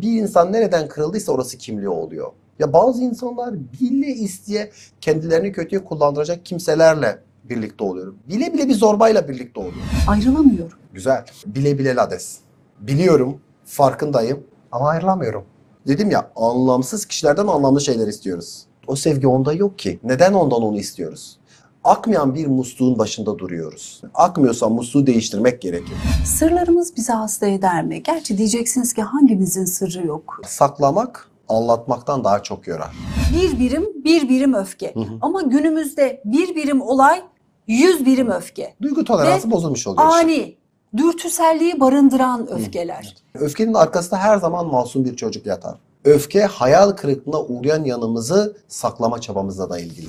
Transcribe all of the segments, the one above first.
Bir insan nereden kırıldıysa orası kimliği oluyor. Ya bazı insanlar bile isteye kendilerini kötüye kullandıracak kimselerle birlikte oluyor. Bile bile bir zorbayla birlikte oluyor. Ayrılamıyorum. Güzel. Bile bile lades. Biliyorum, farkındayım ama ayrılamıyorum. Dedim ya, anlamsız kişilerden anlamlı şeyler istiyoruz. O sevgi onda yok ki. Neden ondan onu istiyoruz? Akmayan bir musluğun başında duruyoruz. Akmıyorsa musluğu değiştirmek gerekir. Sırlarımız bizi hasta eder mi? Gerçi diyeceksiniz ki hangimizin sırrı yok? Saklamak anlatmaktan daha çok yorar. Bir birim öfke. Ama günümüzde bir birim olay 100 birim öfke. Duygu toleransı Ve bozulmuş oluyor işte. ani, dürtüselliği barındıran öfkeler. Öfkenin arkasında her zaman masum bir çocuk yatar. Öfke hayal kırıklığına uğrayan yanımızı saklama çabamızla da ilgili.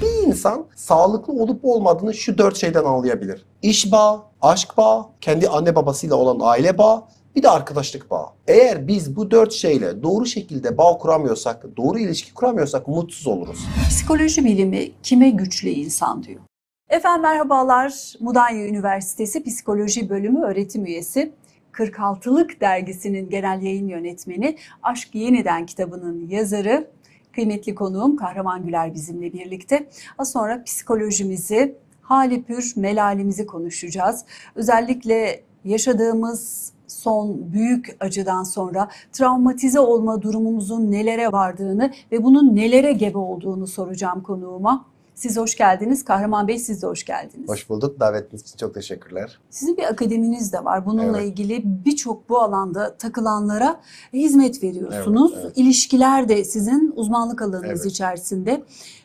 Bir insan sağlıklı olup olmadığını şu 4 şeyden anlayabilir. İş bağı, aşk bağı, kendi anne babasıyla olan aile bağı, bir de arkadaşlık bağı. Eğer biz bu 4 şeyle doğru şekilde bağ kuramıyorsak, doğru ilişki kuramıyorsak mutsuz oluruz. Psikoloji bilimi kime güçlü insan diyor. Efendim merhabalar. Mudanya Üniversitesi Psikoloji Bölümü öğretim üyesi, 46'lık dergisinin genel yayın yönetmeni, Aşk Yeniden kitabının yazarı, kıymetli konuğum Kahraman Güler bizimle birlikte. Az sonra psikolojimizi, hali pür melalimizi konuşacağız. Özellikle yaşadığımız son büyük acıdan sonra travmatize olma durumumuzun nelere vardığını ve bunun nelere gebe olduğunu soracağım konuğuma. Siz hoş geldiniz. Kahraman Bey, siz de hoş geldiniz. Hoş bulduk. Davetiniz için çok teşekkürler. Sizin bir akademiniz de var. Bununla Evet. ilgili birçok bu alanda takılanlara hizmet veriyorsunuz. Evet, evet. İlişkiler de sizin uzmanlık alanınız Evet. içerisinde.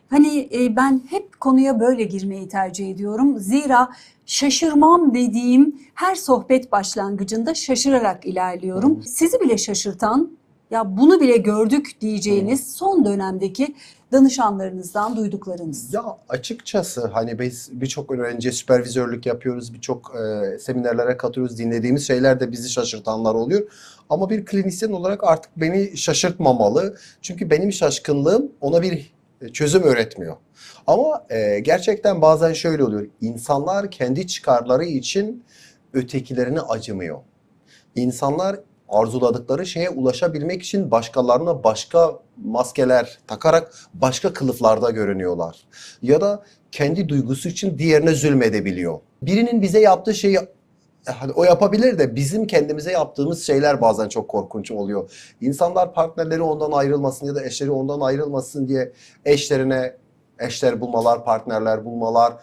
Hani ben hep konuya böyle girmeyi tercih ediyorum. Zira şaşırmam dediğim her sohbet başlangıcında şaşırarak ilerliyorum. Sizi bile şaşırtan, ya bunu bile gördük diyeceğiniz son dönemdeki danışanlarınızdan duyduklarınız. Ya açıkçası hani biz birçok öğrenciye süpervizörlük yapıyoruz, birçok seminerlere katılıyoruz, dinlediğimiz şeyler de bizi şaşırtanlar oluyor. Ama bir klinisyen olarak artık beni şaşırtmamalı. Çünkü benim şaşkınlığım ona bir çözüm öğretmiyor. Ama gerçekten bazen şöyle oluyor. İnsanlar kendi çıkarları için ötekilerine acımıyor. İnsanlar arzuladıkları şeye ulaşabilmek için başkalarına başka maskeler takarak başka kılıflarda görünüyorlar. Ya da kendi duygusu için diğerine zulmedebiliyor. Birinin bize yaptığı şeyi o yapabilir de bizim kendimize yaptığımız şeyler bazen çok korkunç oluyor. İnsanlar partnerleri ondan ayrılmasın ya da eşleri ondan ayrılmasın diye eşler bulmalar, partnerler bulmalar,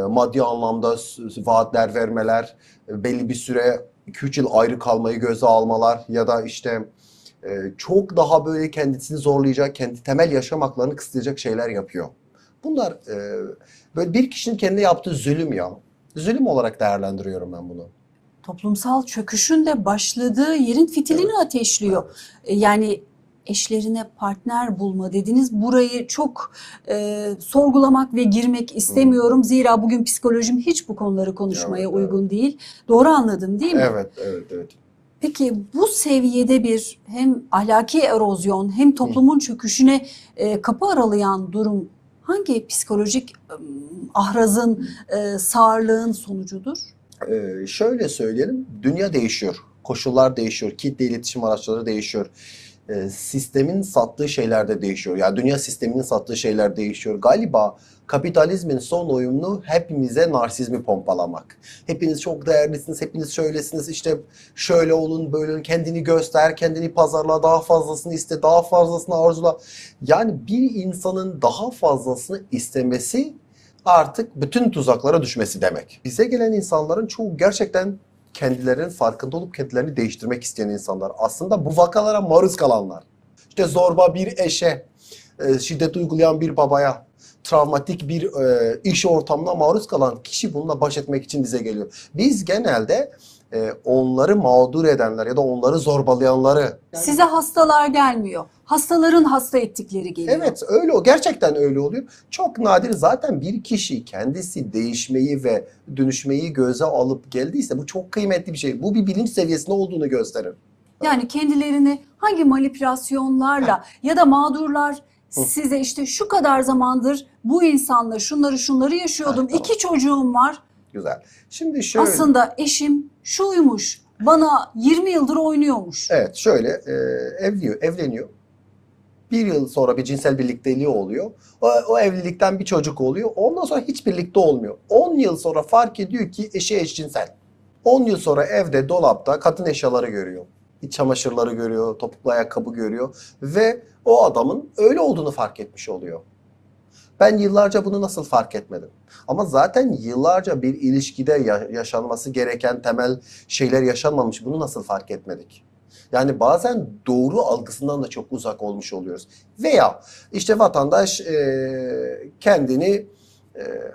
maddi anlamda vaatler vermeler, belli bir süre 2-3 yıl ayrı kalmayı göze almalar ya da işte çok daha böyle kendisini zorlayacak, kendi temel yaşam haklarını kısıtlayacak şeyler yapıyor. Bunlar böyle bir kişinin kendine yaptığı zulüm ya. Zulüm olarak değerlendiriyorum ben bunu. Toplumsal çöküşün de başladığı yerin fitilini ateşliyor. Yani eşlerine partner bulma dediniz. Burayı çok sorgulamak ve girmek istemiyorum. Zira bugün psikolojim hiç bu konuları konuşmaya uygun değil. Doğru anladım değil mi? Evet. Peki bu seviyede bir hem ahlaki erozyon hem toplumun çöküşüne kapı aralayan durum hangi psikolojik ahrazın, sağırlığın sonucudur? Şöyle söyleyelim, dünya değişiyor, koşullar değişiyor, kitle iletişim araçları değişiyor. Sistemin sattığı şeyler de değişiyor. Yani dünya sisteminin sattığı şeyler değişiyor. Galiba kapitalizmin son oyunu hepimize narsizmi pompalamak. Hepiniz çok değerlisiniz, hepiniz şöylesiniz, işte şöyle olun, böyle olun, kendini göster, kendini pazarla, daha fazlasını iste, daha fazlasını arzula. Yani bir insanın daha fazlasını istemesi artık bütün tuzaklara düşmesi demek. Bize gelen insanların çoğu gerçekten kendilerinin farkında olup kendilerini değiştirmek isteyen insanlar. Aslında bu vakalara maruz kalanlar. İşte zorba bir eşe, şiddet uygulayan bir babaya, travmatik bir iş ortamına maruz kalan kişi bununla baş etmek için bize geliyor. Biz genelde onları mağdur edenler ya da onları zorbalayanları... Size hastalar gelmiyor. Hastaların hasta ettikleri geliyor. Evet, öyle o. Gerçekten öyle oluyor. Çok nadir zaten bir kişi kendisi değişmeyi ve dönüşmeyi göze alıp geldiyse bu çok kıymetli bir şey. Bu bir bilinç seviyesinde olduğunu gösterir. Yani kendilerini hangi manipülasyonlarla ya da mağdurlar size işte şu kadar zamandır bu insanla şunları yaşıyordum. Tamam. 2 çocuğum var. Güzel. Şimdi şöyle... Aslında eşim şuymuş, Bana 20 yıldır oynuyormuş. Evet, şöyle evleniyor. Bir yıl sonra bir cinsel birlikteliği oluyor. O evlilikten bir çocuk oluyor. Ondan sonra hiç birlikte olmuyor. 10 yıl sonra fark ediyor ki eşi eşcinsel. 10 yıl sonra evde dolapta kadın eşyaları görüyor. İç çamaşırları görüyor, topuklu ayakkabı görüyor ve o adamın öyle olduğunu fark etmiş oluyor. Ben yıllarca bunu nasıl fark etmedim? Ama zaten yıllarca bir ilişkide yaşanması gereken temel şeyler yaşanmamış. Bunu nasıl fark etmedik? Yani bazen doğru algısından da çok uzak olmuş oluyoruz. Veya işte vatandaş kendini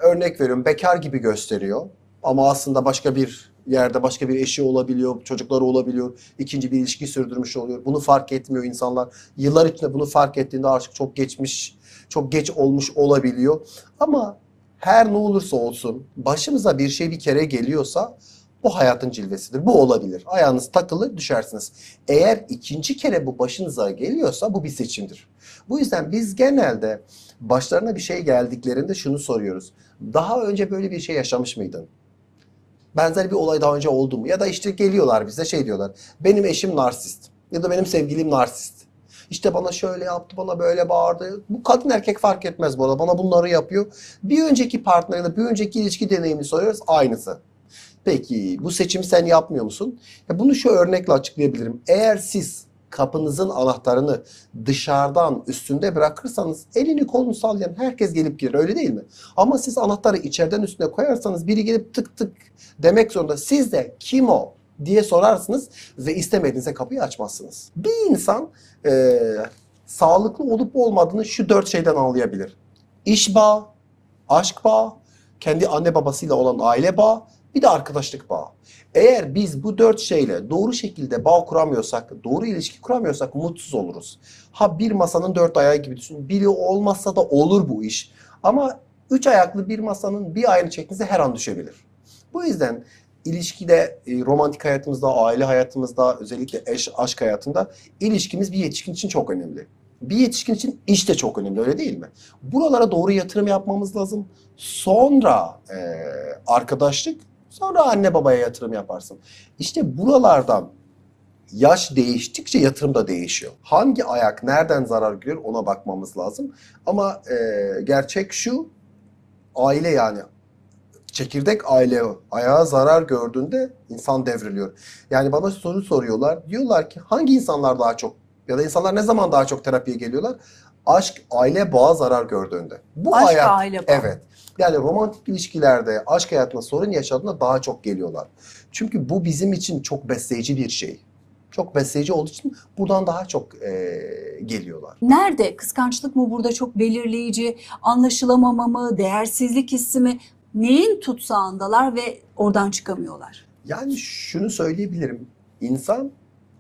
örnek veriyorum bekar gibi gösteriyor. Ama aslında başka bir yerde başka bir eşi olabiliyor, çocukları olabiliyor, ikinci bir ilişki sürdürmüş oluyor. Bunu fark etmiyor insanlar. Yıllar içinde bunu fark ettiğinde artık çok geç olmuş olabiliyor. Ama her ne olursa olsun başımıza bir şey bir kere geliyorsa bu hayatın cilvesidir. Bu olabilir. Ayağınız takılır düşersiniz. Eğer ikinci kere bu başınıza geliyorsa bu bir seçimdir. Bu yüzden biz genelde başlarına bir şey geldiklerinde şunu soruyoruz. Daha önce böyle bir şey yaşamış mıydın? Benzer bir olay daha önce oldu mu? Ya da işte geliyorlar bize şey diyorlar. Benim eşim narsist. Ya da benim sevgilim narsist. İşte bana şöyle yaptı, bana böyle bağırdı. Bu kadın erkek fark etmez bu arada. Bana bunları yapıyor. Bir önceki partnerine, bir önceki ilişki deneyimini soruyoruz. Aynısı. Peki bu seçimi sen yapmıyor musun? Ya bunu şu örnekle açıklayabilirim. Eğer siz kapınızın anahtarını dışarıdan üstünde bırakırsanız elini kolunu sallayan herkes gelip girer öyle değil mi? Ama siz anahtarı içeriden üstüne koyarsanız biri gelip tık tık demek zorunda. Siz de kim o diye sorarsınız ve istemediğinizde kapıyı açmazsınız. Bir insan sağlıklı olup olmadığını şu 4 şeyden anlayabilir. İş bağı, aşk bağı, kendi anne babasıyla olan aile bağı, bir de arkadaşlık bağı. Eğer biz bu 4 şeyle doğru şekilde bağ kuramıyorsak, doğru ilişki kuramıyorsak mutsuz oluruz. Ha bir masanın 4 ayağı gibi düşünün. Biri olmazsa da olur bu iş. Ama 3 ayaklı bir masanın bir ayağını çektiğinizde her an düşebilir. Bu yüzden ilişkide, romantik hayatımızda, aile hayatımızda, özellikle aşk hayatında ilişkimiz bir yetişkin için çok önemli. Bir yetişkin için iş de çok önemli öyle değil mi? Buralara doğru yatırım yapmamız lazım. Sonra arkadaşlık, sonra anne babaya yatırım yaparsın. İşte buralardan yaş değiştikçe yatırım da değişiyor. Hangi ayak nereden zarar görüyor ona bakmamız lazım. Ama gerçek şu, aile yani çekirdek aile ayağa zarar gördüğünde insan devriliyor. Yani bana soru soruyorlar. Diyorlar ki hangi insanlar daha çok ya da insanlar ne zaman daha çok terapiye geliyorlar? Aşk, aile bağı zarar gördüğünde. Bu Aşk, hayat, aile bağı. evet. Yani romantik ilişkilerde, aşk hayatında sorun yaşadığında daha çok geliyorlar. Çünkü bu bizim için çok besleyici bir şey. Çok besleyici olduğu için buradan daha çok geliyorlar. Nerede? Kıskançlık mı burada çok belirleyici? Anlaşılamama mı? Değersizlik hissi mi? Neyin tutsağındalar ve oradan çıkamıyorlar? Yani şunu söyleyebilirim. İnsan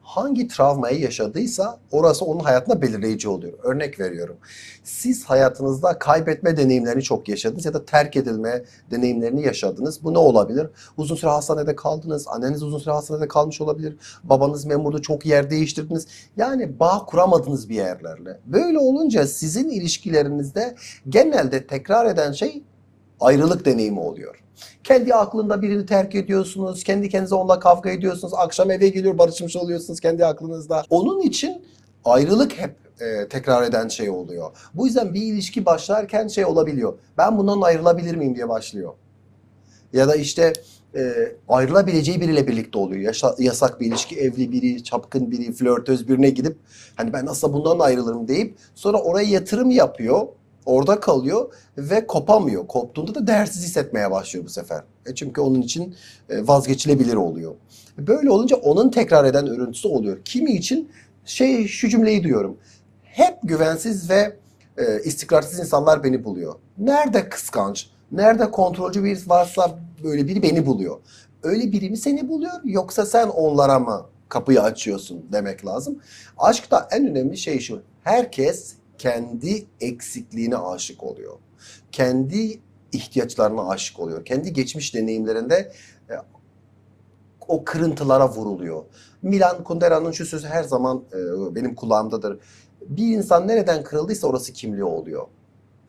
hangi travmayı yaşadıysa orası onun hayatında belirleyici oluyor. Örnek veriyorum. Siz hayatınızda kaybetme deneyimlerini çok yaşadınız ya da terk edilme deneyimlerini yaşadınız. Bu ne olabilir? Uzun süre hastanede kaldınız. Anneniz uzun süre hastanede kalmış olabilir. Babanız memurdu, çok yer değiştirdiniz. Yani bağ kuramadınız bir yerlerle. Böyle olunca sizin ilişkilerinizde genelde tekrar eden şey ayrılık deneyimi oluyor. Kendi aklında birini terk ediyorsunuz, kendi kendinize onunla kavga ediyorsunuz, akşam eve geliyor barışmış oluyorsunuz kendi aklınızda. Onun için ayrılık hep tekrar eden şey oluyor. Bu yüzden bir ilişki başlarken şey olabiliyor. Ben bundan ayrılabilir miyim diye başlıyor. Ya da işte ayrılabileceği biriyle birlikte oluyor. Yasak bir ilişki, evli biri, çapkın biri, flörtöz birine gidip hani ben nasıl bundan ayrılırım deyip sonra oraya yatırım yapıyor. Orada kalıyor ve kopamıyor. Koptuğunda da değersiz hissetmeye başlıyor bu sefer. Çünkü onun için vazgeçilebilir oluyor. Böyle olunca onun tekrar eden örüntüsü oluyor. Kimi için şu cümleyi duyuyorum. Hep güvensiz ve istikrarsız insanlar beni buluyor. Nerede kıskanç, nerede kontrolcü biri varsa böyle biri beni buluyor. Öyle biri mi seni buluyor yoksa sen onlara mı kapıyı açıyorsun demek lazım. Aşkta en önemli şey şu. Herkes kendi eksikliğine aşık oluyor. Kendi ihtiyaçlarına aşık oluyor. Kendi geçmiş deneyimlerinde o kırıntılara vuruluyor. Milan Kundera'nın şu sözü her zaman benim kulağımdadır. Bir insan nereden kırıldıysa orası kimliği oluyor.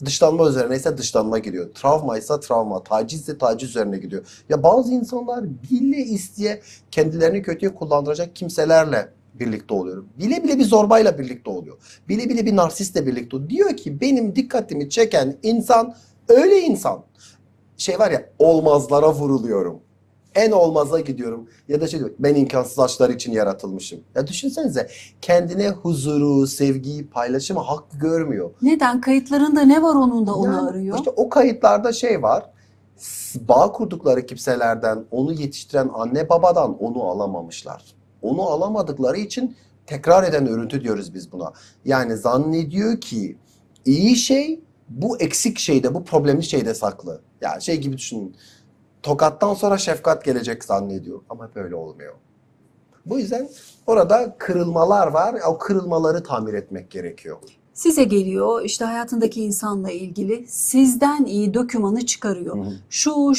Dışlanma üzerine ise dışlanma gidiyor. Travma ise travma. Taciz ise taciz üzerine gidiyor. Ya bazı insanlar bile isteye kendilerini kötüye kullandıracak kimselerle birlikte oluyor. Bile bile bir zorbayla birlikte oluyor. Bile bile bir narsistle birlikte oluyor. Diyor ki benim dikkatimi çeken insan öyle insan. Şey var ya, olmazlara vuruluyorum. En olmaza gidiyorum. Ya da şey diyor, ben imkansız aşklar için yaratılmışım. Ya düşünsenize, kendine huzuru, sevgiyi, paylaşımı hak görmüyor. Neden? Kayıtlarında ne var onun da onu Yani arıyor? işte o kayıtlarda şey var. Bağ kurdukları kimselerden, onu yetiştiren anne babadan onu alamamışlar. Onu alamadıkları için tekrar eden örüntü diyoruz biz buna. Yani zannediyor ki iyi şey bu eksik şeyde, bu problemli şeyde saklı. Yani şey gibi düşünün. Tokattan sonra şefkat gelecek zannediyor ama böyle olmuyor. Bu yüzden orada kırılmalar var. O kırılmaları tamir etmek gerekiyor. Size geliyor, işte hayatındaki insanla ilgili sizden iyi dokümanı çıkarıyor. Hı hı. Şu.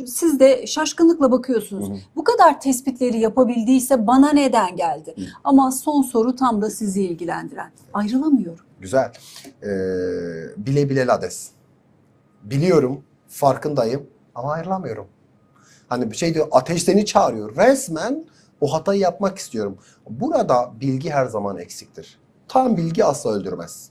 Siz de şaşkınlıkla bakıyorsunuz. Hı hı. Bu kadar tespitleri yapabildiyse bana neden geldi? Hı. Ama son soru tam da sizi ilgilendiren. Ayrılamıyorum. Güzel. Bile bile lades. Biliyorum, farkındayım ama ayrılamıyorum. Hani bir şey diyor, ateş seni çağırıyor. Resmen o hatayı yapmak istiyorum. Burada bilgi her zaman eksiktir. Tam bilgi asla öldürmez.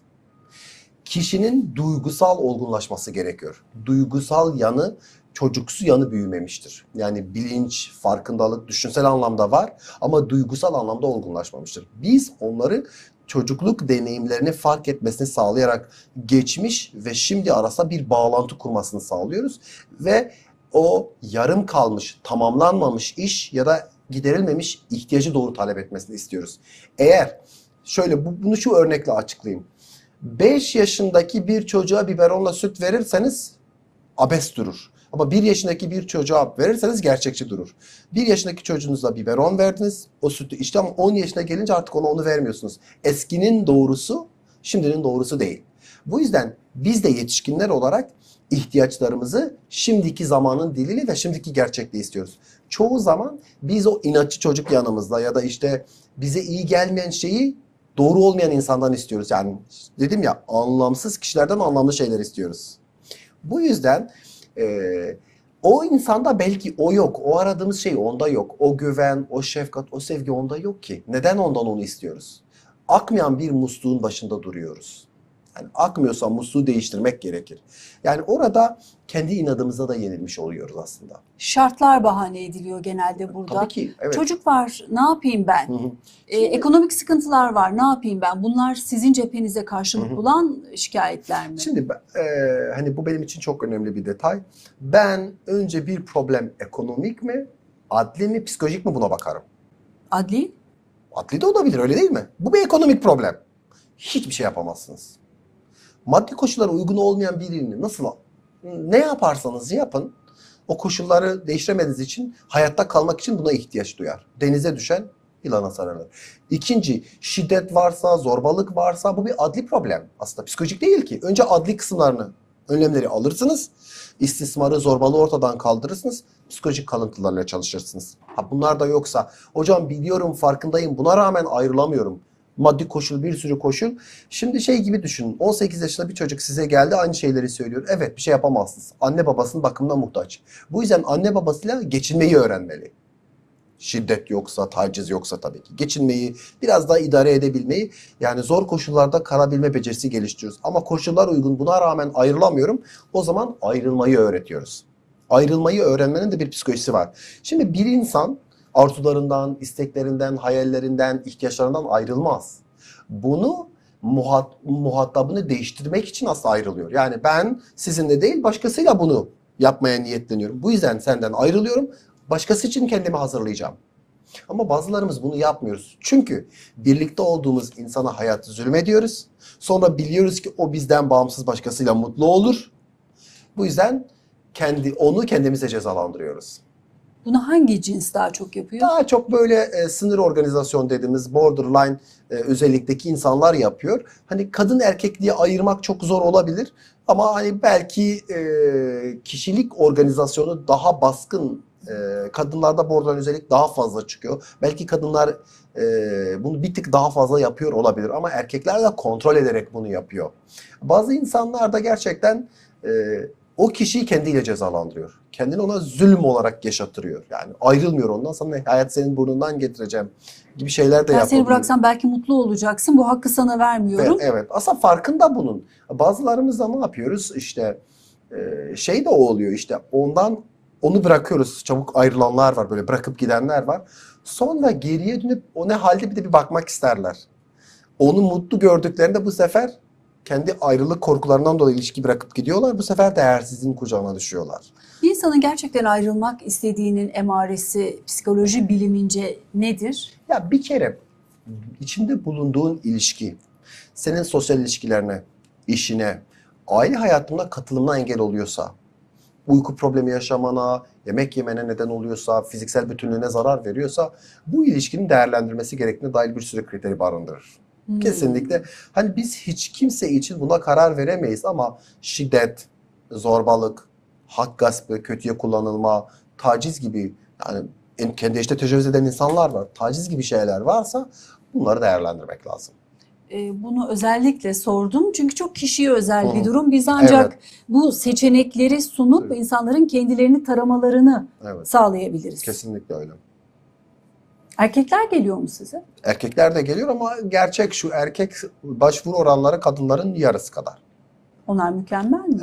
Kişinin duygusal olgunlaşması gerekiyor. Duygusal yanı, çocuksu yanı büyümemiştir. Yani bilinç, farkındalık düşünsel anlamda var ama duygusal anlamda olgunlaşmamıştır. Biz onları çocukluk deneyimlerini fark etmesini sağlayarak geçmiş ve şimdi arasında bir bağlantı kurmasını sağlıyoruz ve o yarım kalmış, tamamlanmamış iş ya da giderilmemiş ihtiyacı doğru talep etmesini istiyoruz. Eğer şöyle bunu şu örnekle açıklayayım. 5 yaşındaki bir çocuğa biberonla süt verirseniz abes durur. Ama 1 yaşındaki bir çocuğa verirseniz gerçekçi durur. 1 yaşındaki çocuğunuza biberon verdiniz, o sütü içti ama 10 yaşına gelince artık ona onu vermiyorsunuz. Eskinin doğrusu şimdinin doğrusu değil. Bu yüzden biz de yetişkinler olarak ihtiyaçlarımızı şimdiki zamanın diliyle ve şimdiki gerçekliği istiyoruz. Çoğu zaman biz o inatçı çocuk yanımızda ya da işte bize iyi gelmeyen şeyi doğru olmayan insandan istiyoruz. Yani dedim ya, anlamsız kişilerden anlamlı şeyler istiyoruz. Bu yüzden o insanda belki o yok. O aradığımız şey onda yok. O güven, o şefkat, o sevgi onda yok ki. Neden ondan onu istiyoruz? Akmayan bir musluğun başında duruyoruz. Yani akmıyorsa musluğu değiştirmek gerekir. Yani orada kendi inadımıza da yenilmiş oluyoruz aslında. Şartlar bahane ediliyor genelde burada. Tabii ki, evet. Çocuk var, ne yapayım ben? Hı hı. Ekonomik sıkıntılar var, ne yapayım ben? Bunlar sizin cephenize karşılık Hı hı. bulan şikayetler mi? Şimdi hani bu benim için çok önemli bir detay. Ben önce bir problem ekonomik mi, adli mi, psikolojik mi buna bakarım. Adli? Adli de olabilir, öyle değil mi? Bu bir ekonomik problem. Hiçbir şey yapamazsınız. Maddi koşullara uygun olmayan birini ne yaparsanız yapın, o koşulları değiştiremediğiniz için hayatta kalmak için buna ihtiyaç duyar. Denize düşen yılana sarılır. İkinci, şiddet varsa, zorbalık varsa bu bir adli problem. Aslında psikolojik değil ki. Önce adli kısımlarını, önlemleri alırsınız. İstismarı, zorbalığı ortadan kaldırırsınız. Psikolojik kalıntılarla çalışırsınız. Bunlar da yoksa, hocam biliyorum, farkındayım, buna rağmen ayrılamıyorum. Maddi koşul, bir sürü koşul. Şimdi şey gibi düşünün. 18 yaşında bir çocuk size geldi, aynı şeyleri söylüyor. Evet, bir şey yapamazsınız. Anne babasının bakımına muhtaç. Bu yüzden anne babasıyla geçinmeyi öğrenmeli. Şiddet yoksa, taciz yoksa tabii ki. Geçinmeyi, biraz daha idare edebilmeyi, yani zor koşullarda kalabilme becerisi geliştiriyoruz. Ama koşullar uygun, buna rağmen ayrılamıyorum. O zaman ayrılmayı öğretiyoruz. Ayrılmayı öğrenmenin de bir psikolojisi var. Şimdi bir insan arzularından, isteklerinden, hayallerinden, ihtiyaçlarından ayrılmaz. Bunu muhatabını değiştirmek için aslında ayrılıyor. Yani ben sizinle değil, başkasıyla bunu yapmaya niyetleniyorum. Bu yüzden senden ayrılıyorum. Başkası için kendimi hazırlayacağım. Ama bazılarımız bunu yapmıyoruz. Çünkü birlikte olduğumuz insana hayatı zulmediyoruz. Sonra biliyoruz ki o bizden bağımsız başkasıyla mutlu olur. Bu yüzden onu kendimize cezalandırıyoruz. Bunu hangi cins daha çok yapıyor? Daha çok böyle sınır organizasyon dediğimiz borderline özellikteki insanlar yapıyor. Hani kadın erkek diye ayırmak çok zor olabilir. Ama hani belki kişilik organizasyonu daha baskın Kadınlarda borderline özellik daha fazla çıkıyor. Belki kadınlar bunu bir tık daha fazla yapıyor olabilir ama erkekler de kontrol ederek bunu yapıyor. Bazı insanlar da gerçekten o kişiyi kendiyle cezalandırıyor. Kendini ona zulüm olarak yaşatırıyor. Yani ayrılmıyor ondan, sana hayat senin burnundan getireceğim gibi şeyler de Ben yapabiliyor. seni bıraksam belki mutlu olacaksın. Bu hakkı sana vermiyorum. Evet. Aslında farkında bunun. Bazılarımız da ne yapıyoruz? İşte şey de o oluyor işte. Onu bırakıyoruz. Çabuk ayrılanlar var. Böyle bırakıp gidenler var. Sonra geriye dönüp o ne halde bir de bir bakmak isterler. Onu mutlu gördüklerinde bu sefer kendi ayrılık korkularından dolayı ilişki bırakıp gidiyorlar. Bu sefer değersizliğin kucağına düşüyorlar. Bir insanın gerçekten ayrılmak istediğinin emaresi psikoloji bilimince nedir? Ya bir kere içinde bulunduğun ilişki, senin sosyal ilişkilerine, işine, aile hayatına katılımına engel oluyorsa, uyku problemi yaşamana, yemek yemene neden oluyorsa, fiziksel bütünlüğüne zarar veriyorsa bu ilişkinin değerlendirmesi gerektiğine dair bir sürü kriteri barındırır. Kesinlikle. Hani biz hiç kimse için buna karar veremeyiz ama şiddet, zorbalık, hak gaspı, kötüye kullanılma, taciz gibi yani kendi eşine tecavüz eden insanlar var. Taciz gibi şeyler varsa bunları değerlendirmek lazım. Bunu özellikle sordum çünkü çok kişiye özel bir Hı hı. durum. Biz ancak Evet. bu seçenekleri sunup Evet. insanların kendilerini taramalarını Evet. sağlayabiliriz. Kesinlikle öyle. Erkekler geliyor mu size? Erkekler de geliyor ama gerçek şu, erkek başvuru oranları kadınların yarısı kadar. Onlar mükemmel mi?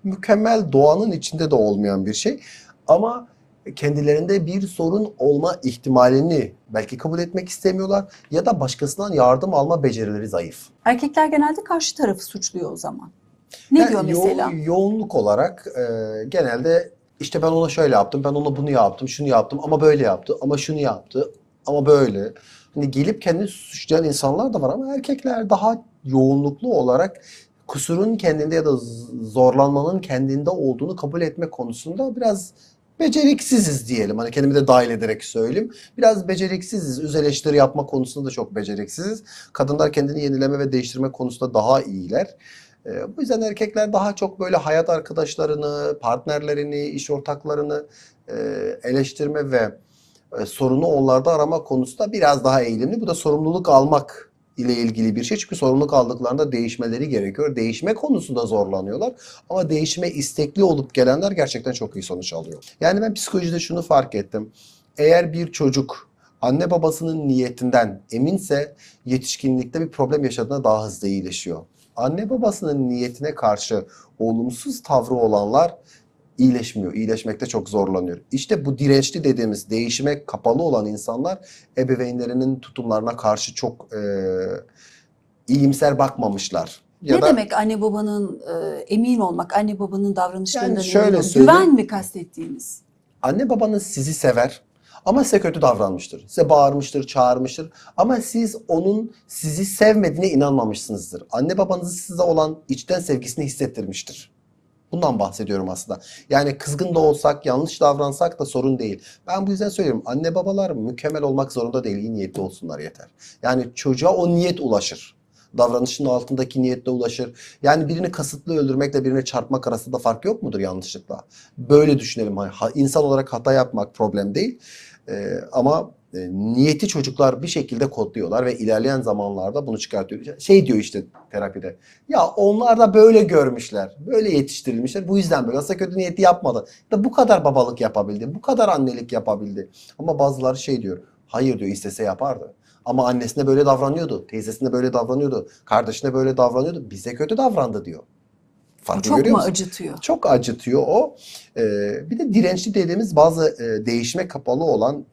Mükemmel doğanın içinde de olmayan bir şey ama kendilerinde bir sorun olma ihtimalini belki kabul etmek istemiyorlar ya da başkasından yardım alma becerileri zayıf. Erkekler genelde karşı tarafı suçluyor o zaman. Ne diyor mesela? Yoğunluk olarak genelde işte ben ona şöyle yaptım, ben ona bunu yaptım, şunu yaptım ama böyle yaptı, ama şunu yaptı, ama böyle. Hani gelip kendini suçlayan insanlar da var ama erkekler daha yoğunluklu olarak kusurun kendinde ya da zorlanmanın kendinde olduğunu kabul etme konusunda biraz beceriksiziz diyelim. Hani kendimi de dahil ederek söyleyeyim. Biraz beceriksiziz. Öz eleştiri yapma konusunda da çok beceriksiziz. Kadınlar kendini yenileme ve değiştirme konusunda daha iyiler. Bu yüzden erkekler daha çok böyle hayat arkadaşlarını, partnerlerini, iş ortaklarını e, eleştirme ve sorunu onlarda arama konusunda biraz daha eğilimli. Bu da sorumluluk almak ile ilgili bir şey. Çünkü sorumluluk aldıklarında değişmeleri gerekiyor. Değişme konusunda zorlanıyorlar. Ama değişime istekli olup gelenler gerçekten çok iyi sonuç alıyor. Yani ben psikolojide şunu fark ettim. Eğer bir çocuk anne babasının niyetinden eminse yetişkinlikte bir problem yaşadığında daha hızlı iyileşiyor. Anne babasının niyetine karşı olumsuz tavrı olanlar iyileşmiyor. İyileşmekte çok zorlanıyor. İşte bu dirençli dediğimiz değişime kapalı olan insanlar ebeveynlerinin tutumlarına karşı çok iyimser bakmamışlar. Ya Ne da demek anne babanın emin olmak, anne babanın davranışlarından Yani şöyle emin olmak? söyleyeyim. Güven mi kastettiğiniz? anne babanız sizi sever ama size kötü davranmıştır. Size bağırmıştır, çağırmıştır. Ama siz onun sizi sevmediğine inanmamışsınızdır. Anne babanızın size olan içten sevgisini hissettirmiştir. Bundan bahsediyorum aslında. Yani kızgın da olsak, yanlış davransak da sorun değil. Ben bu yüzden söylüyorum. Anne babalar mükemmel olmak zorunda değil. İyi niyetli olsunlar yeter. Yani çocuğa o niyet ulaşır. Davranışın altındaki niyetle ulaşır. Yani birini kasıtlı öldürmekle birini çarpmak arasında fark yok mudur yanlışlıkla? Böyle düşünelim. İnsan olarak hata yapmak problem değil. Ama niyeti çocuklar bir şekilde kodluyorlar ve ilerleyen zamanlarda bunu çıkartıyor. Şey diyor işte terapide. Ya onlar da böyle görmüşler. Böyle yetiştirilmişler. Bu yüzden böyle. Aslında kötü niyeti yapmadı. Da bu kadar babalık yapabildi. Bu kadar annelik yapabildi. Ama bazıları şey diyor. Hayır diyor, istese yapardı. Ama annesine böyle davranıyordu. Teyzesine böyle davranıyordu. Kardeşine böyle davranıyordu. Bize kötü davrandı diyor. Bu Farkı çok görüyor mu musun? acıtıyor? Çok acıtıyor o. Bir de dirençli dediğimiz bazı değişime kapalı olan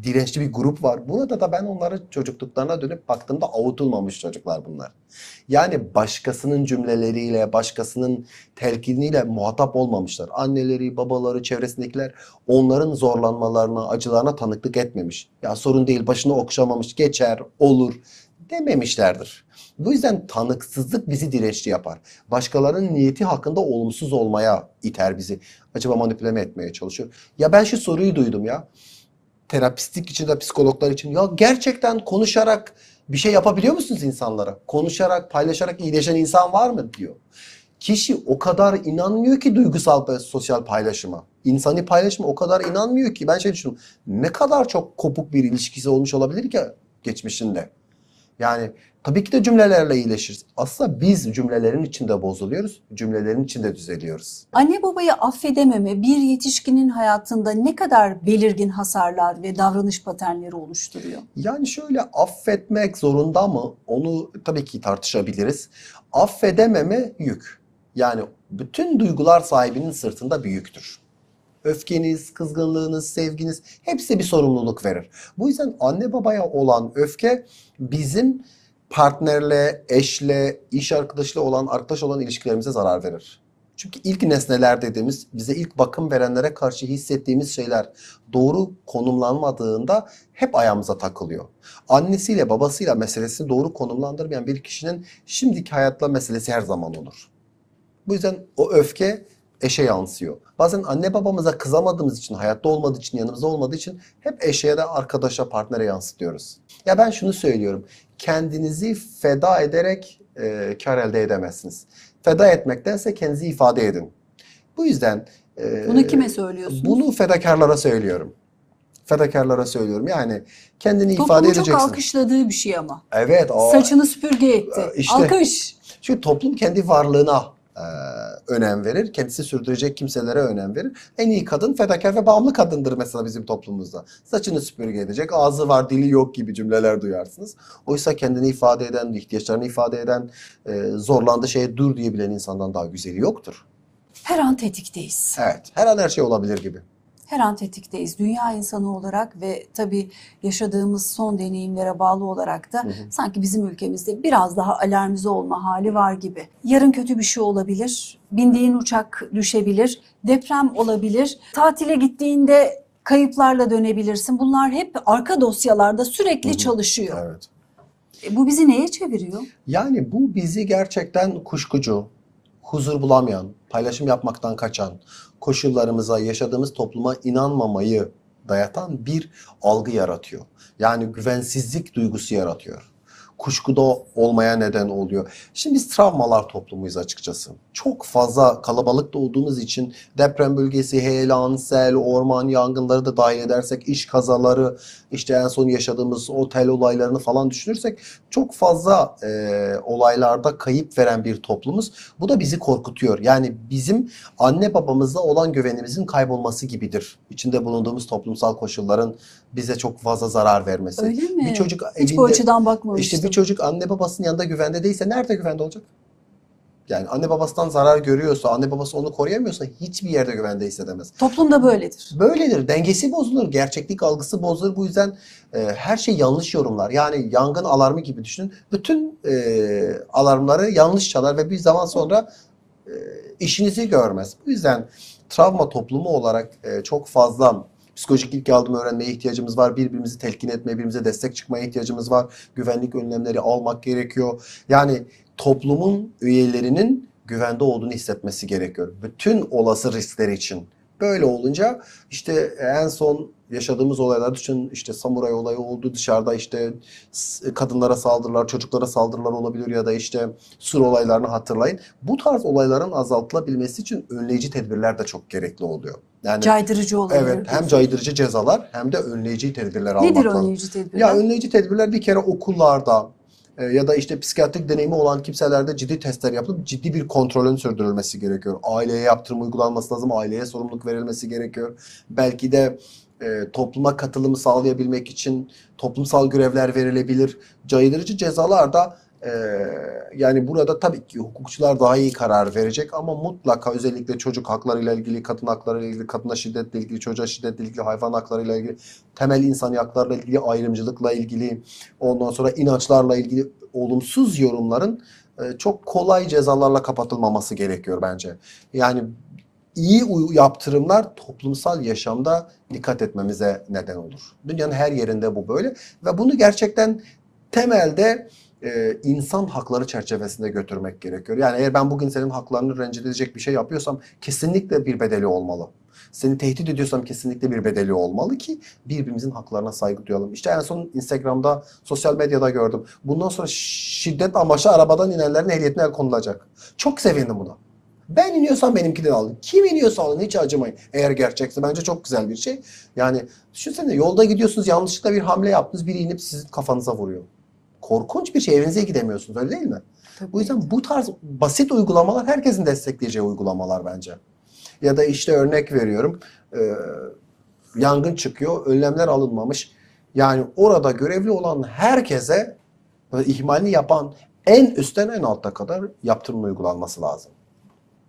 dirençli bir grup var. Burada da ben onların çocukluklarına dönüp baktığımda avutulmamış çocuklar bunlar. Yani başkasının cümleleriyle, başkasının telkiniyle muhatap olmamışlar. Anneleri, babaları, çevresindekiler onların zorlanmalarına, acılarına tanıklık etmemiş. Ya sorun değil, başını okşamamış, geçer, olur dememişlerdir. Bu yüzden tanıksızlık bizi dirençli yapar. Başkalarının niyeti hakkında olumsuz olmaya iter bizi. Acaba manipüle etmeye çalışıyor. Ya ben şu soruyu duydum ya. Terapistlik için de psikologlar için. Ya gerçekten konuşarak bir şey yapabiliyor musunuz insanlara? Konuşarak, paylaşarak iyileşen insan var mı diyor. Kişi o kadar inanmıyor ki duygusal ve sosyal paylaşıma. İnsani paylaşıma o kadar inanmıyor ki. Ben şey düşünüyorum. Ne kadar çok kopuk bir ilişkisi olmuş olabilir ki geçmişinde. Yani tabii ki de cümlelerle iyileşiriz. Aslında biz cümlelerin içinde bozuluyoruz. Cümlelerin içinde düzeliyoruz. Anne babayı affedememe bir yetişkinin hayatında ne kadar belirgin hasarlar ve davranış paternleri oluşturuyor? Yani şöyle, affetmek zorunda mı? Onu tabii ki tartışabiliriz. Affedememe yük. Yani bütün duygular sahibinin sırtında bir yüktür. Öfkeniz, kızgınlığınız, sevginiz hepsi bir sorumluluk verir. Bu yüzden anne babaya olan öfke bizim partnerle, eşle, iş arkadaşıyla olan, arkadaş olan ilişkilerimize zarar verir. Çünkü ilk nesneler dediğimiz, bize ilk bakım verenlere karşı hissettiğimiz şeyler doğru konumlanmadığında hep ayağımıza takılıyor. Annesiyle babasıyla meselesini doğru konumlandırmayan bir kişinin şimdiki hayatla meselesi her zaman olur. Bu yüzden o öfke eşe yansıyor. Bazen anne babamıza kızamadığımız için, hayatta olmadığı için, yanımızda olmadığı için hep eşe de arkadaşa, partnere yansıtıyoruz. Ya ben şunu söylüyorum. Kendinizi feda ederek kar elde edemezsiniz. Feda etmektense kendinizi ifade edin. Bu yüzden Bunu kime söylüyorsunuz? bunu fedakarlara söylüyorum. Fedakarlara söylüyorum. Yani kendini ifade Toplumun edeceksin. çok alkışladığı bir şey ama. Evet. Saçını süpürge etti. İşte. Alkış. Çünkü toplum kendi varlığına önem verir. Kendisi sürdürecek kimselere önem verir. En iyi kadın fedakar ve bağımlı kadındır mesela bizim toplumumuzda. Saçını süpürge edecek, ağzı var dili yok gibi cümleler duyarsınız. Oysa kendini ifade eden, ihtiyaçlarını ifade eden, zorlandığı şeye dur diyebilen insandan daha güzeli yoktur. Her an tetikteyiz. Evet, her an her şey olabilir gibi. Her an tetikteyiz. Dünya insanı olarak ve tabii yaşadığımız son deneyimlere bağlı olarak da sanki bizim ülkemizde biraz daha alarmize olma hali var gibi. Yarın kötü bir şey olabilir, bindiğin uçak düşebilir, deprem olabilir, tatile gittiğinde kayıplarla dönebilirsin. Bunlar hep arka dosyalarda sürekli çalışıyor. Evet. Bu bizi neye çeviriyor? Yani bu bizi gerçekten kuşkucu, huzur bulamayan, paylaşım yapmaktan kaçan, koşullarımıza, yaşadığımız topluma inanmamayı dayatan bir algı yaratıyor. Yani güvensizlik duygusu yaratıyor. Kuşkuda olmaya neden oluyor. Şimdi biz travmalar toplumuyuz açıkçası. Çok fazla kalabalıkta olduğumuz için deprem bölgesi, heyelan, sel, orman yangınları da dahil edersek, iş kazaları, işte en son yaşadığımız otel olaylarını falan düşünürsek çok fazla olaylarda kayıp veren bir toplumuz. Bu da bizi korkutuyor. Yani bizim anne babamızla olan güvenimizin kaybolması gibidir. İçinde bulunduğumuz toplumsal koşulların bize çok fazla zarar vermesi. Öyle mi? Bir çocuk Hiç bu açıdan bakmamıştım. İşte bir çocuk anne babasının yanında güvende değilse nerede güvende olacak? Yani anne babasından zarar görüyorsa, anne babası onu koruyamıyorsa hiçbir yerde güvende hissedemez. Toplum da böyledir. Böyledir. Dengesi bozulur. Gerçeklik algısı bozulur. Bu yüzden her şey yanlış yorumlar. Yani yangın alarmı gibi düşünün. Bütün alarmları yanlış çalar ve bir zaman sonra işinizi görmez. Bu yüzden travma toplumu olarak çok fazla psikolojik ilk yardım öğrenmeye ihtiyacımız var. Birbirimizi telkin etmeye, birbirimize destek çıkmaya ihtiyacımız var. Güvenlik önlemleri almak gerekiyor. Yani toplumun üyelerinin güvende olduğunu hissetmesi gerekiyor. Bütün olası riskler için. Böyle olunca işte en son yaşadığımız olaylar düşünün, işte samuray olayı oldu, dışarıda işte kadınlara saldırılar, çocuklara saldırılar olabilir ya da işte sur olaylarını hatırlayın. Bu tarz olayların azaltılabilmesi için önleyici tedbirler de çok gerekli oluyor. Yani Caydırıcı olabilir. evet, hem caydırıcı cezalar hem de önleyici tedbirler almak Nedir lazım. önleyici tedbirler? Ya önleyici tedbirler bir kere okullarda ya da işte psikiyatrik deneyimi olan kimselerde ciddi testler yapılıp ciddi bir kontrolün sürdürülmesi gerekiyor. Aileye yaptırım uygulanması lazım, aileye sorumluluk verilmesi gerekiyor. Belki de topluma katılımı sağlayabilmek için toplumsal görevler verilebilir. Caydırıcı cezalar da yani burada tabii ki hukukçular daha iyi karar verecek ama mutlaka özellikle çocuk haklarıyla ilgili, kadın haklarıyla ilgili, kadına şiddetle ilgili, çocuğa şiddetle ilgili, hayvan haklarıyla ilgili, temel insan haklarıyla ilgili, ayrımcılıkla ilgili, ondan sonra inançlarla ilgili olumsuz yorumların çok kolay cezalarla kapatılmaması gerekiyor bence. Yani iyi yaptırımlar toplumsal yaşamda dikkat etmemize neden olur. Dünyanın her yerinde bu böyle ve bunu gerçekten temelde insan hakları çerçevesinde götürmek gerekiyor. Yani eğer ben bugün senin haklarını rencide edecek bir şey yapıyorsam kesinlikle bir bedeli olmalı. Seni tehdit ediyorsam kesinlikle bir bedeli olmalı ki birbirimizin haklarına saygı duyalım. İşte en son Instagram'da, sosyal medyada gördüm. Bundan sonra şiddet amaçlı arabadan inenlerin ehliyetine el konulacak. Çok sevindim buna. Ben iniyorsam benimkiden alın. Kim iniyorsa alın, hiç acımayın. Eğer gerçekse bence çok güzel bir şey. Yani düşünsene, yolda gidiyorsunuz, yanlışlıkla bir hamle yaptınız, biri inip sizin kafanıza vuruyor. Korkunç bir şey, evinize gidemiyorsunuz, öyle değil mi? Tabii. Bu yüzden bu tarz basit uygulamalar herkesin destekleyeceği uygulamalar bence. Ya da işte örnek veriyorum, yangın çıkıyor, önlemler alınmamış. Yani orada görevli olan herkese, ihmalini yapan en üstten en alta kadar yaptırım uygulanması lazım.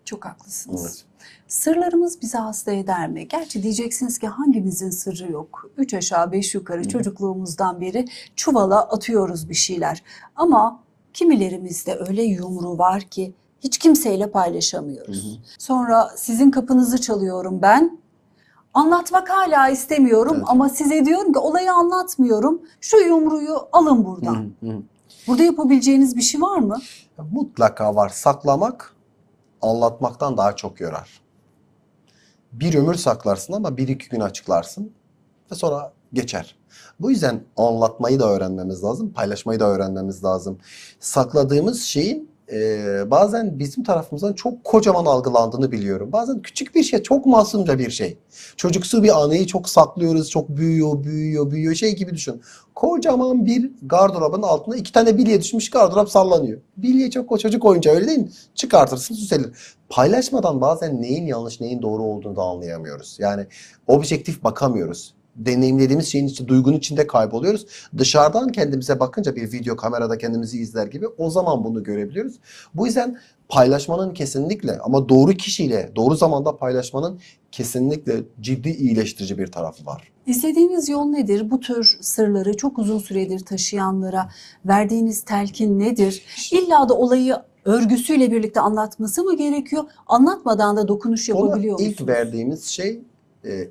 Çok haklısınız. Evet. Sırlarımız bizi hasta eder mi? Gerçi diyeceksiniz ki hangimizin sırrı yok? 3 aşağı 5 yukarı çocukluğumuzdan beri çuvala atıyoruz bir şeyler. Ama kimilerimizde öyle yumru var ki hiç kimseyle paylaşamıyoruz. Sonra sizin kapınızı çalıyorum ben. Anlatmak hala istemiyorum Evet. ama size diyorum ki olayı anlatmıyorum. Şu yumruyu alın buradan. Burada yapabileceğiniz bir şey var mı? Mutlaka var. Saklamak anlatmaktan daha çok yorar. Bir ömür saklarsın ama bir iki gün açıklarsın ve sonra geçer. Bu yüzden anlatmayı da öğrenmemiz lazım, paylaşmayı da öğrenmemiz lazım. Sakladığımız şeyin bazen bizim tarafımızdan çok kocaman algılandığını biliyorum. Bazen küçük bir şey, çok masumca bir şey. Çocuksu bir anıyı çok saklıyoruz, çok büyüyor. Şey gibi düşün. Kocaman bir gardırobun altında 2 tane bilye düşmüş, gardırop sallanıyor. Bilye çok o çocuk oyuncağı, öyle değil mi? Çıkartırsın, süslenir. Paylaşmadan bazen neyin yanlış, neyin doğru olduğunu da anlayamıyoruz. Yani objektif bakamıyoruz. Deneyimlediğimiz şeyin içinde, duygunun içinde kayboluyoruz. Dışarıdan kendimize bakınca, bir video kamerada kendimizi izler gibi, o zaman bunu görebiliyoruz. Bu yüzden paylaşmanın kesinlikle, ama doğru kişiyle, doğru zamanda paylaşmanın kesinlikle ciddi iyileştirici bir tarafı var. İzlediğiniz yol nedir? Bu tür sırları çok uzun süredir taşıyanlara verdiğiniz telkin nedir? İlla da olayı örgüsüyle birlikte anlatması mı gerekiyor? Anlatmadan da dokunuş yapabiliyor Ona musunuz? ilk verdiğimiz şey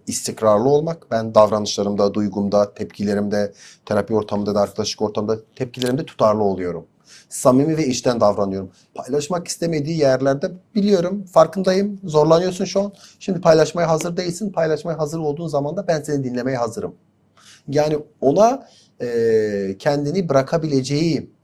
istikrarlı olmak. Ben davranışlarımda, duygumda, tepkilerimde, terapi ortamında da, arkadaşlık ortamında tepkilerimde tutarlı oluyorum. Samimi ve içten davranıyorum. Paylaşmak istemediği yerlerde biliyorum, farkındayım. Zorlanıyorsun şu an. Şimdi paylaşmaya hazır değilsin. Paylaşmaya hazır olduğun zaman da ben seni dinlemeye hazırım. Yani ona kendini bırakabileceği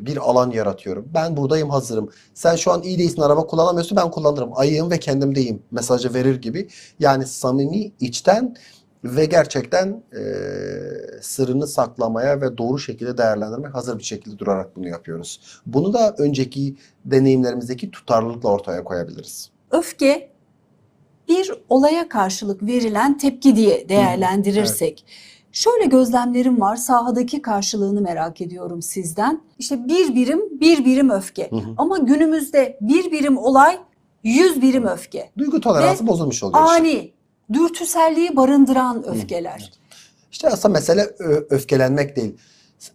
bir alan yaratıyorum. Ben buradayım, hazırım. Sen şu an iyi değilsin, araba kullanamıyorsun, ben kullanırım. Ayığım ve kendimdeyim mesajı verir gibi. Yani samimi, içten ve gerçekten sırrını saklamaya ve doğru şekilde değerlendirmeye hazır bir şekilde durarak bunu yapıyoruz. Bunu da önceki deneyimlerimizdeki tutarlılıkla ortaya koyabiliriz. Öfke bir olaya karşılık verilen tepki diye değerlendirirsek, şöyle gözlemlerim var, sahadaki karşılığını merak ediyorum sizden. İşte bir birim öfke. Ama günümüzde bir birim olay, 100 birim öfke. Duygu toleransı bozulmuş oluyor işte. Ani, dürtüselliği barındıran öfkeler. İşte aslında mesele öfkelenmek değil.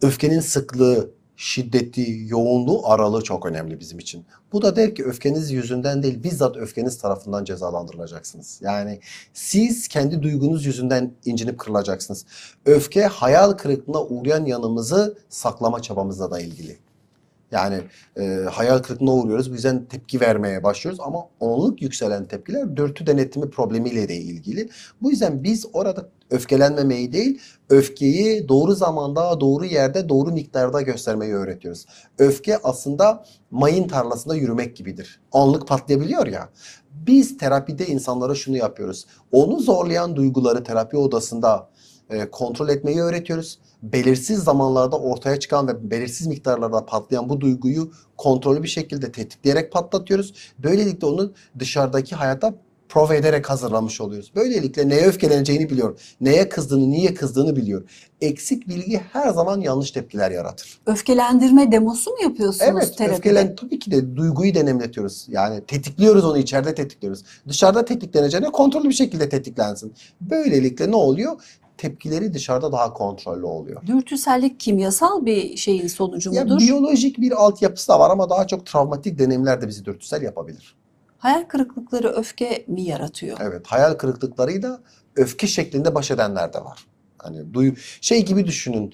Öfkenin sıklığı, şiddeti, yoğunluğu, aralığı çok önemli bizim için. Bu da der ki öfkeniz yüzünden değil, bizzat öfkeniz tarafından cezalandırılacaksınız. Yani siz kendi duygunuz yüzünden incinip kırılacaksınız. Öfke, hayal kırıklığına uğrayan yanımızı saklama çabamızla da ilgili. Yani hayal kırıklığına uğruyoruz. Bu yüzden tepki vermeye başlıyoruz. Ama anlık yükselen tepkiler dürtü denetimi problemiyle de ilgili. Bu yüzden biz orada öfkelenmemeyi değil, öfkeyi doğru zamanda, doğru yerde, doğru miktarda göstermeyi öğretiyoruz. Öfke aslında mayın tarlasında yürümek gibidir. Anlık patlayabiliyor ya. Biz terapide insanlara şunu yapıyoruz. Onu zorlayan duyguları terapi odasında kontrol etmeyi öğretiyoruz. Belirsiz zamanlarda ortaya çıkan ve belirsiz miktarlarda patlayan bu duyguyu kontrollü bir şekilde tetikleyerek patlatıyoruz. Böylelikle onu dışarıdaki hayata prova ederek hazırlamış oluyoruz. Böylelikle neye öfkeleneceğini biliyor, neye kızdığını, niye kızdığını biliyor. Eksik bilgi her zaman yanlış tepkiler yaratır. Öfkelendirme demosu mu yapıyorsunuz Evet, terapide? tabii ki de duyguyu deneyimletiyoruz. Yani tetikliyoruz onu, içeride tetikliyoruz. Dışarıda tetikleneceğine kontrollü bir şekilde tetiklensin. Böylelikle ne oluyor? Tepkileri dışarıda daha kontrollü oluyor. Dürtüsellik kimyasal bir şeyin sonucu Ya mudur? biyolojik bir altyapısı da var ama daha çok travmatik deneyimler de bizi dürtüsel yapabilir. Hayal kırıklıkları öfke mi yaratıyor? Evet, hayal kırıklıklarıyla öfke şeklinde baş edenler de var. Hani şey gibi düşünün,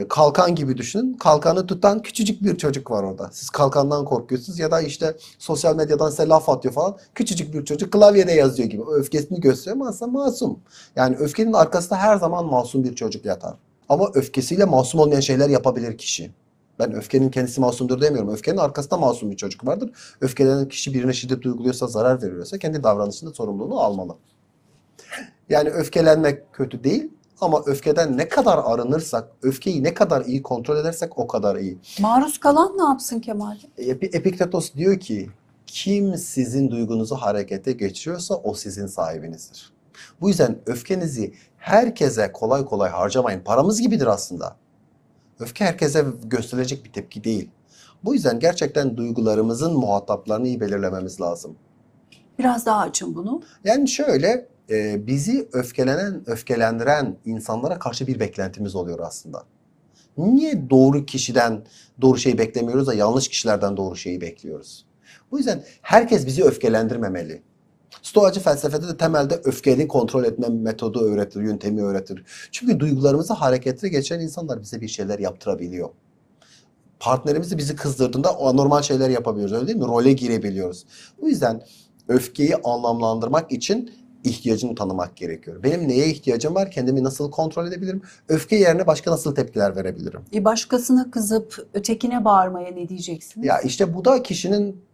kalkan gibi düşünün. Kalkanı tutan küçücük bir çocuk var orada. Siz kalkandan korkuyorsunuz ya da işte sosyal medyadan size laf atıyor falan. Küçücük bir çocuk klavyede yazıyor gibi. O öfkesini gösteriyor ama aslında masum. Yani öfkenin arkasında her zaman masum bir çocuk yatar. Ama öfkesiyle masum olmayan şeyler yapabilir kişi. Ben öfkenin kendisi masumdur demiyorum. Öfkenin arkasında masum bir çocuk vardır. Öfkelenen kişi birine şiddet uyguluyorsa, zarar veriyorsa kendi davranışında sorumluluğunu almalı. Yani öfkelenmek kötü değil ama öfkeden ne kadar arınırsak, öfkeyi ne kadar iyi kontrol edersek o kadar iyi. Maruz kalan ne yapsın Kemal? Epiktetos diyor ki, kim sizin duygunuzu harekete geçiriyorsa o sizin sahibinizdir. Bu yüzden öfkenizi herkese kolay kolay harcamayın. Paramız gibidir aslında. Öfke herkese gösterilecek bir tepki değil. Bu yüzden gerçekten duygularımızın muhataplarını iyi belirlememiz lazım. Biraz daha açın bunu. Yani şöyle, bizi öfkelendiren insanlara karşı bir beklentimiz oluyor aslında. Niye doğru kişiden doğru şeyi beklemiyoruz da yanlış kişilerden doğru şeyi bekliyoruz? Bu yüzden herkes bizi öfkelendirmemeli. Stoacı felsefede de temelde öfkeni kontrol etme metodu öğretir, yöntemi öğretir. Çünkü duygularımızı harekete geçiren insanlar bize bir şeyler yaptırabiliyor. Partnerimiz de bizi kızdırdığında o anormal şeyler yapabiliyoruz, öyle değil mi? Role girebiliyoruz. Bu yüzden öfkeyi anlamlandırmak için ihtiyacını tanımak gerekiyor. Benim neye ihtiyacım var? Kendimi nasıl kontrol edebilirim? Öfke yerine başka nasıl tepkiler verebilirim? Başkasına kızıp ötekine bağırmaya ne diyeceksiniz? Ya işte bu da kişinin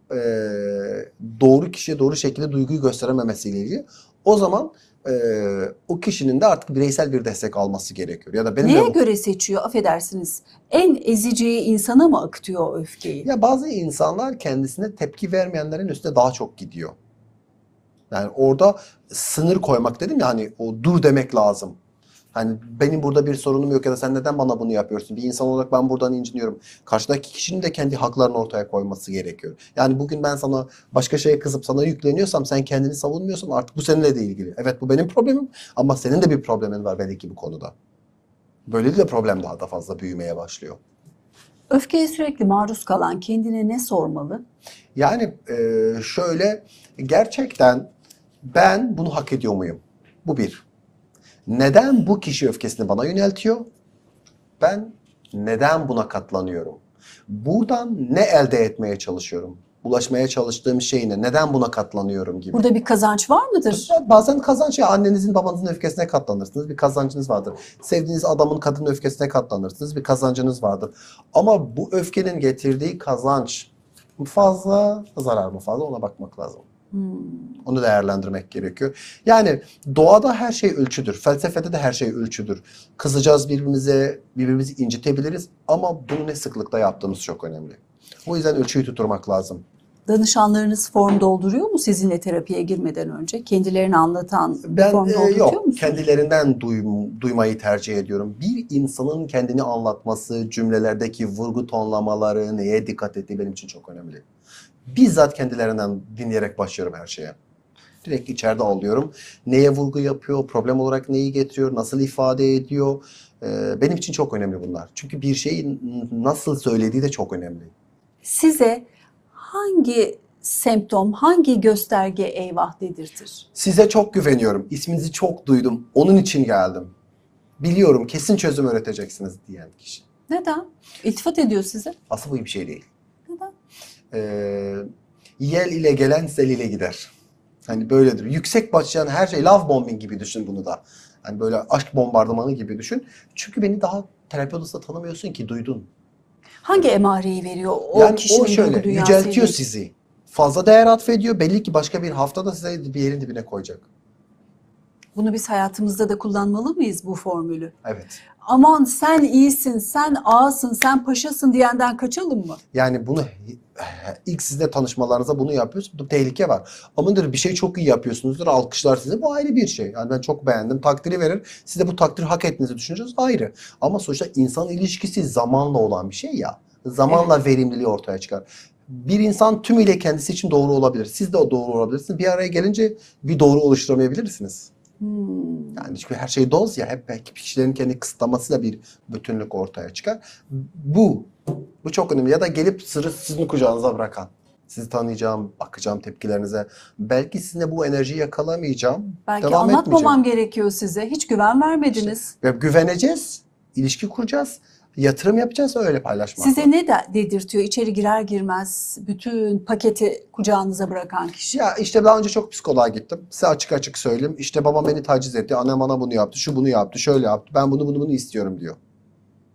doğru kişiye doğru şekilde duyguyu gösterememesiyle ilgili. O zaman o kişinin de artık bireysel bir destek alması gerekiyor. Ya da benim Neye göre seçiyor? Affedersiniz. En eziciyi insana mı akıtıyor o öfkeyi? Ya bazı insanlar kendisine tepki vermeyenlerin üstüne daha çok gidiyor. Yani orada sınır koymak dedim ya, hani o dur demek lazım. Hani benim burada bir sorunum yok ya da sen neden bana bunu yapıyorsun? Bir insan olarak ben buradan inciniyorum. Karşıdaki kişinin de kendi haklarını ortaya koyması gerekiyor. Yani bugün ben sana başka şeye kızıp sana yükleniyorsam, sen kendini savunmuyorsan artık bu seninle de ilgili. Evet, bu benim problemim ama senin de bir problemin var belki bu konuda. Böylelikle problem daha da fazla büyümeye başlıyor. Öfkeye sürekli maruz kalan kendine ne sormalı? Yani şöyle, gerçekten ben bunu hak ediyor muyum? Bu bir. Neden bu kişi öfkesini bana yöneltiyor? Ben neden buna katlanıyorum? Buradan ne elde etmeye çalışıyorum? Ulaşmaya çalıştığım şey ne? Neden buna katlanıyorum gibi. Burada bir kazanç var mıdır? Bazen kazanç, ya annenizin babanızın öfkesine katlanırsınız. Bir kazancınız vardır. Sevdiğiniz adamın kadının öfkesine katlanırsınız. Bir kazancınız vardır. Ama bu öfkenin getirdiği kazanç fazla, zarar mı fazla, ona bakmak lazım. Onu değerlendirmek gerekiyor. Yani doğada her şey ölçüdür. Felsefede de her şey ölçüdür. Kızacağız birbirimize, birbirimizi incitebiliriz ama bunu ne sıklıkta yaptığımız çok önemli. O yüzden ölçüyü tutturmak lazım. Danışanlarınız form dolduruyor mu sizinle terapiye girmeden önce? Kendilerini anlatan bir form dolduruyor yok, musunuz? kendilerinden duymayı tercih ediyorum. Bir insanın kendini anlatması, cümlelerdeki vurgu tonlamaları, neye dikkat ettiği benim için çok önemli. Bizzat kendilerinden dinleyerek başlıyorum her şeye. Direkt içeride alıyorum. Neye vurgu yapıyor, problem olarak neyi getiriyor, nasıl ifade ediyor. Benim için çok önemli bunlar. Çünkü bir şeyi nasıl söylediği de çok önemli. Size hangi semptom, hangi gösterge eyvah dedirtir? Size çok güveniyorum. İsminizi çok duydum. Onun için geldim. Biliyorum kesin çözüm öğreteceksiniz diyen kişi. Neden? İltifat ediyor size. Aslında bu iyi bir şey değil. Neden? Yel ile gelen sel ile gider. Hani böyledir. Yüksek başlayan her şey love bombing gibi düşün bunu da. Hani böyle aşk bombardımanı gibi düşün. Çünkü beni daha terapi odasında tanımıyorsun ki, duydun. Hangi emareyi veriyor o Yani kişinin o şöyle duygu dünyasıyla yüceltiyor ilgili? sizi. Fazla değer atfediyor. Belli ki başka bir haftada size bir yerin dibine koyacak. Bunu biz hayatımızda da kullanmalı mıyız bu formülü? Evet. Aman sen iyisin, sen ağasın, sen paşasın diyenden kaçalım mı? Yani bunu ilk sizle tanışmalarınızda bunu yapıyorsunuz. Bu tehlike var. Ama bir şey çok iyi yapıyorsunuzdur. Alkışlar sizi. Bu ayrı bir şey. Yani ben çok beğendim. Takdiri verir. Siz de bu takdiri hak ettiğinizi düşüneceğiz. Ayrı. Ama sonuçta insan ilişkisi zamanla olan bir şey ya. Zamanla verimliliği ortaya çıkar. Bir insan tümüyle kendisi için doğru olabilir. Siz de o doğru olabilirsiniz. Bir araya gelince bir doğru oluşturamayabilirsiniz. Yani çünkü her şey doz ya, hep belki kişilerin kendi kısıtlamasıyla bir bütünlük ortaya çıkar. Bu çok önemli. Ya da gelip sırrı sizin kucağınıza bırakan. Sizi tanıyacağım, bakacağım tepkilerinize. Belki sizinle bu enerjiyi yakalamayacağım. Belki devam anlatmamam etmeyeceğim. gerekiyor size. Hiç güven vermediniz. Ve güveneceğiz, ilişki kuracağız, yatırım yapacağız, öyle paylaşmak. Size ne dedirtiyor? İçeri girer girmez bütün paketi kucağınıza bırakan kişi. Ya işte daha önce çok psikoloğa gittim. Size açık açık söyleyeyim. İşte babam beni taciz etti, annem bana bunu yaptı, şu bunu yaptı, şöyle yaptı. Ben bunu istiyorum diyor.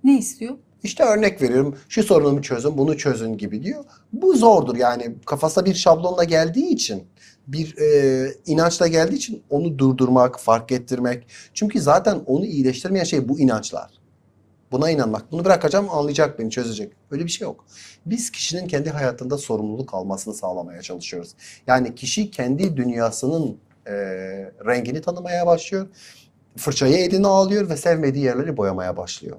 Ne istiyor? İşte örnek veriyorum, şu sorunumu çözün, bunu çözün gibi diyor. Bu zordur yani, kafasına bir şablonla geldiği için, bir inançla geldiği için onu durdurmak, fark ettirmek. Çünkü zaten onu iyileştirmeyen şey bu inançlar. Buna inanmak. Bunu bırakacağım, anlayacak beni, çözecek. Öyle bir şey yok. Biz kişinin kendi hayatında sorumluluk almasını sağlamaya çalışıyoruz. Yani kişi kendi dünyasının rengini tanımaya başlıyor. Fırçayı eline alıyor ve sevmediği yerleri boyamaya başlıyor.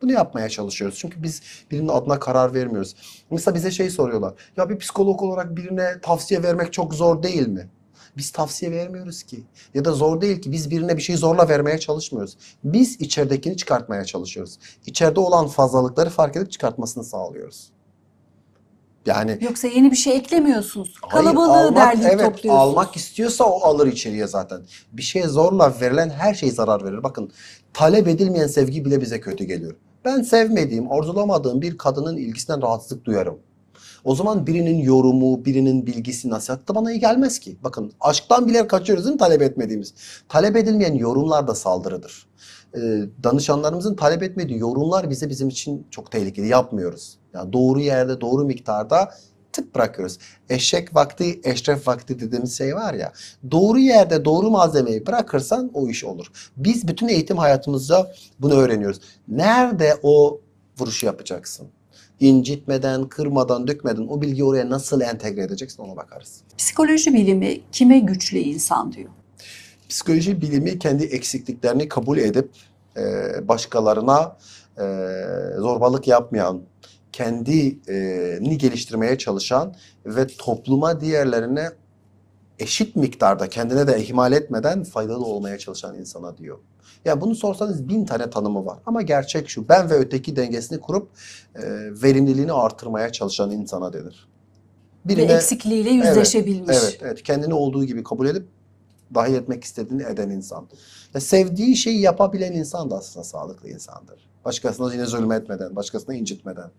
Bunu yapmaya çalışıyoruz. Çünkü biz birinin adına karar vermiyoruz. Mesela bize şey soruyorlar. Ya bir psikolog olarak birine tavsiye vermek çok zor değil mi? Biz tavsiye vermiyoruz ki. Ya da zor değil ki. Biz birine bir şey zorla vermeye çalışmıyoruz. Biz içeridekini çıkartmaya çalışıyoruz. İçeride olan fazlalıkları fark edip çıkartmasını sağlıyoruz. Yani Yoksa yeni bir şey eklemiyorsunuz. hayır, Kalabalığı derleyip evet, topluyorsunuz. almak istiyorsa o alır içeriye zaten. Bir şeye zorla verilen her şey zarar verir. Bakın, talep edilmeyen sevgi bile bize kötü geliyor. Ben sevmediğim, arzulamadığım bir kadının ilgisinden rahatsızlık duyarım. O zaman birinin yorumu, birinin bilgisi, nasihatı da bana iyi gelmez ki. Bakın, aşktan bile kaçıyoruz değil mi, talep etmediğimiz? Talep edilmeyen yorumlar da saldırıdır. Danışanlarımızın talep etmediği yorumlar bizim için çok tehlikeli. Yapmıyoruz. Yani doğru yerde, doğru miktarda tık bırakıyoruz. Eşek vakti, eşref vakti dediğimiz şey var ya. Doğru yerde doğru malzemeyi bırakırsan o iş olur. Biz bütün eğitim hayatımızda bunu öğreniyoruz. Nerede o vuruşu yapacaksın? İncitmeden, kırmadan, dökmeden o bilgiyi oraya nasıl entegre edeceksin, ona bakarız. Psikoloji bilimi kime güçlü insan diyor? Psikoloji bilimi kendi eksikliklerini kabul edip başkalarına zorbalık yapmayan, kendini geliştirmeye çalışan ve topluma, diğerlerine eşit miktarda, kendine de ihmal etmeden faydalı olmaya çalışan insana diyor. Ya bunu sorsanız 1000 tane tanımı var. Ama gerçek şu: ben ve öteki dengesini kurup verimliliğini artırmaya çalışan insana denir. Ve eksikliğiyle yüzleşebilmiş. Evet, kendini olduğu gibi kabul edip dahil etmek istediğini eden insan. Ya sevdiği şeyi yapabilen insan da aslında sağlıklı insandır. Başkasına yine zulmetmeden, başkasına incitmeden.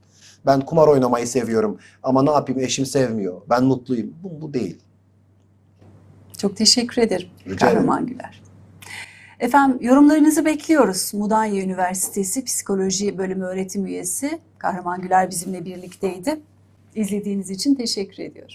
Ben kumar oynamayı seviyorum ama ne yapayım, eşim sevmiyor, ben mutluyum. Bu değil. Çok teşekkür ederim Rica ederim. Kahraman Güler. Efendim, yorumlarınızı bekliyoruz. Mudanya Üniversitesi Psikoloji Bölümü öğretim üyesi Kahraman Güler bizimle birlikteydi. İzlediğiniz için teşekkür ediyorum.